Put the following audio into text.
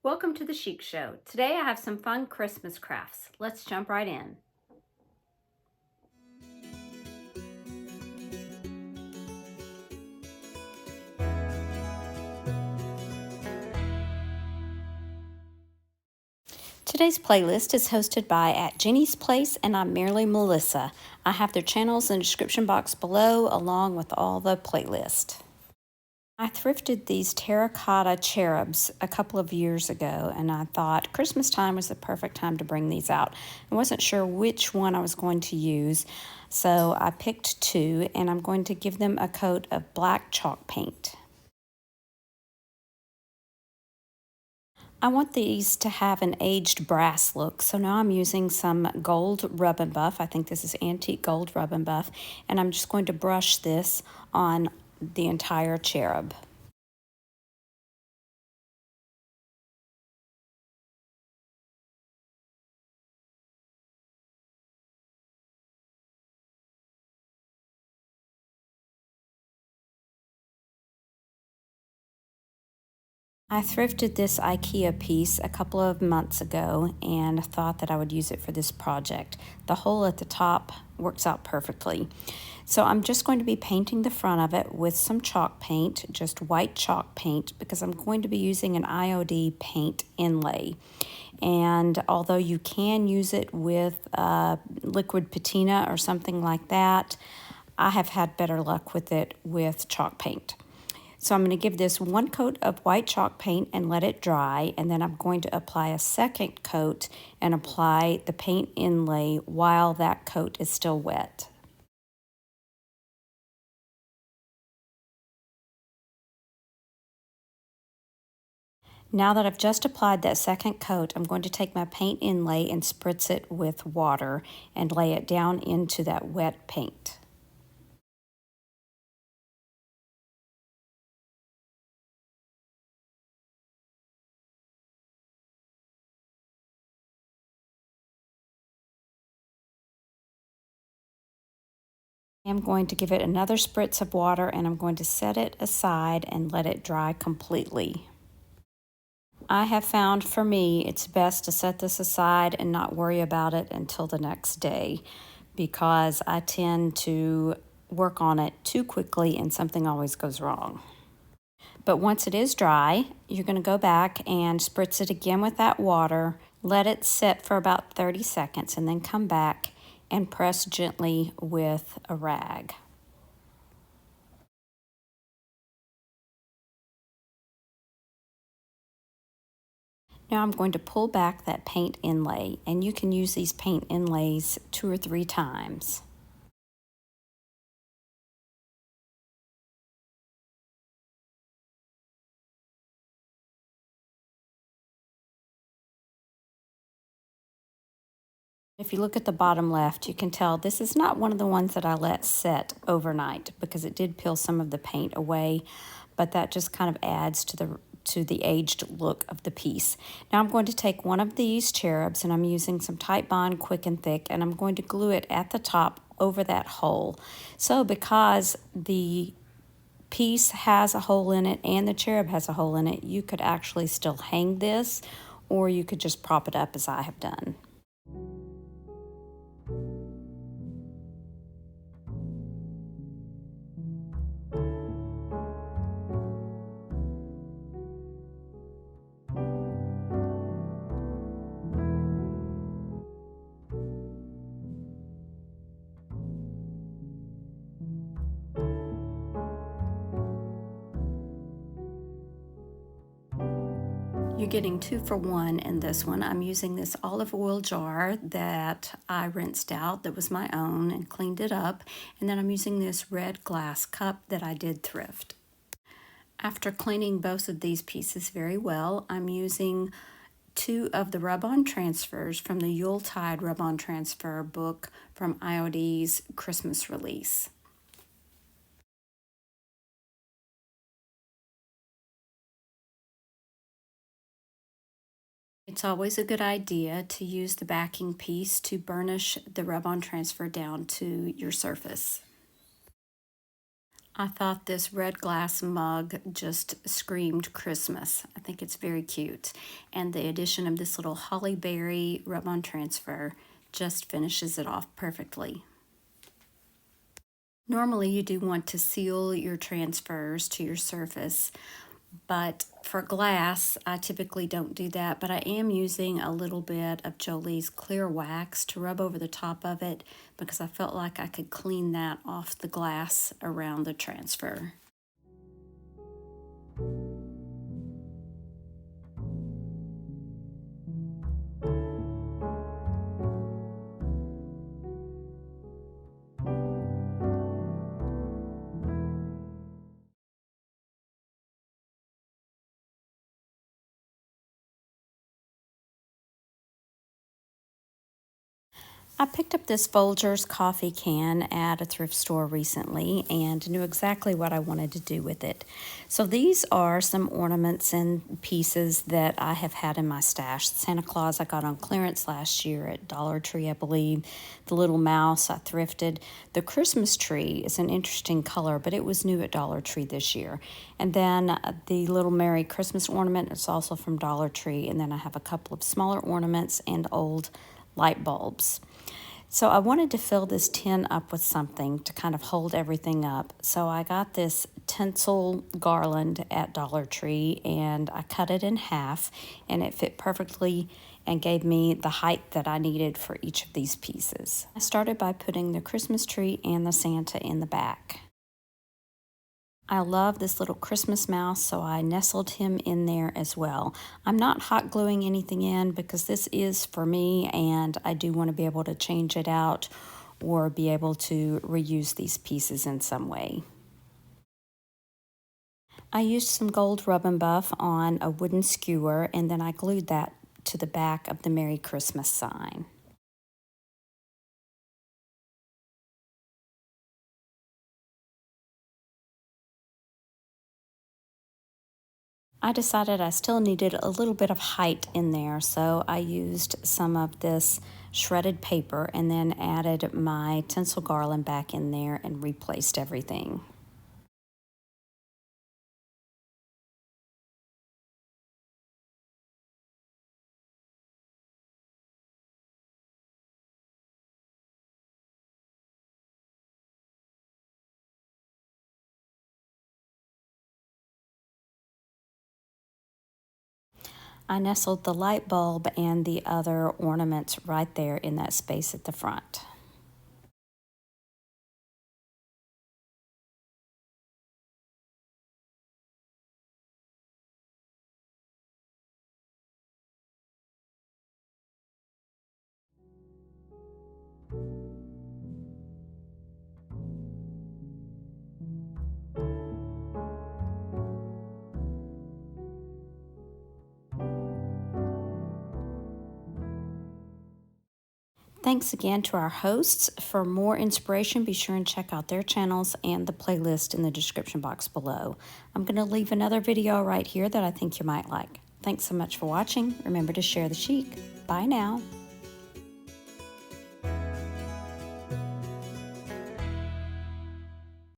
Welcome to the Chic Show. Today I have some fun Christmas crafts. Let's jump right in. Today's playlist is hosted by at Jenny's Place, and I'm merely Melissa. I have their channels in the description box below along with all the playlist. I thrifted these terracotta cherubs a couple of years ago, and I thought Christmas time was the perfect time to bring these out. I wasn't sure which one I was going to use, so I picked two, and I'm going to give them a coat of black chalk paint. I want these to have an aged brass look, so now I'm using some gold rub and buff. I think this is antique gold rub and buff, and I'm just going to brush this on the entire cherub. I thrifted this IKEA piece a couple of months ago and thought that I would use it for this project. The hole at the top works out perfectly. So I'm just going to be painting the front of it with some chalk paint, just white chalk paint, because I'm going to be using an IOD paint inlay. And although you can use it with liquid patina or something like that, I have had better luck with it with chalk paint. So I'm going to give this one coat of white chalk paint and let it dry, and then I'm going to apply a second coat and apply the paint inlay while that coat is still wet. Now that I've just applied that second coat, I'm going to take my paint inlay and spritz it with water and lay it down into that wet paint. I'm going to give it another spritz of water, and I'm going to set it aside and let it dry completely. I have found for me it's best to set this aside and not worry about it until the next day, because I tend to work on it too quickly and something always goes wrong. But once it is dry, you're going to go back and spritz it again with that water, let it sit for about 30 seconds, and then come back and press gently with a rag. Now I'm going to pull back that paint inlay, and you can use these paint inlays 2 or 3 times. If you look at the bottom left, you can tell this is not one of the ones that I let set overnight, because it did peel some of the paint away, but that just kind of adds to the aged look of the piece. Now I'm going to take one of these cherubs, and I'm using some Titebond Quick and Thick, and I'm going to glue it at the top over that hole. So because the piece has a hole in it and the cherub has a hole in it, you could actually still hang this, or you could just prop it up as I have done. You're getting 2 for 1 in this one. I'm using this olive oil jar that I rinsed out, that was my own, and cleaned it up. And then I'm using this red glass cup that I did thrift. After cleaning both of these pieces very well, I'm using 2 of the rub-on transfers from the Yuletide rub-on transfer book from IOD's Christmas release. It's always a good idea to use the backing piece to burnish the rub-on transfer down to your surface. I thought this red glass mug just screamed Christmas. I think it's very cute. And the addition of this little holly berry rub-on transfer just finishes it off perfectly. Normally you do want to seal your transfers to your surface, but for glass, I typically don't do that, but I am using a little bit of Jolie's clear wax to rub over the top of it because I felt like I could clean that off the glass around the transfer. I picked up this Folgers coffee can at a thrift store recently and knew exactly what I wanted to do with it. So these are some ornaments and pieces that I have had in my stash. Santa Claus I got on clearance last year at Dollar Tree, I believe. The little mouse I thrifted. The Christmas tree is an interesting color, but it was new at Dollar Tree this year. And then the little Merry Christmas ornament is also from Dollar Tree. And then I have a couple of smaller ornaments and old light bulbs. So I wanted to fill this tin up with something to kind of hold everything up. So I got this tinsel garland at Dollar Tree and I cut it in half and it fit perfectly and gave me the height that I needed for each of these pieces. I started by putting the Christmas tree and the Santa in the back. I love this little Christmas mouse, so I nestled him in there as well. I'm not hot gluing anything in because this is for me and I do want to be able to change it out or be able to reuse these pieces in some way. I used some gold rub and buff on a wooden skewer and then I glued that to the back of the Merry Christmas sign. I decided I still needed a little bit of height in there, so I used some of this shredded paper and then added my tinsel garland back in there and replaced everything. I nestled the light bulb and the other ornaments right there in that space at the front. Thanks again to our hosts. For more inspiration, be sure and check out their channels and the playlist in the description box below. I'm going to leave another video right here that I think you might like. Thanks so much for watching. Remember to share the chic. Bye now.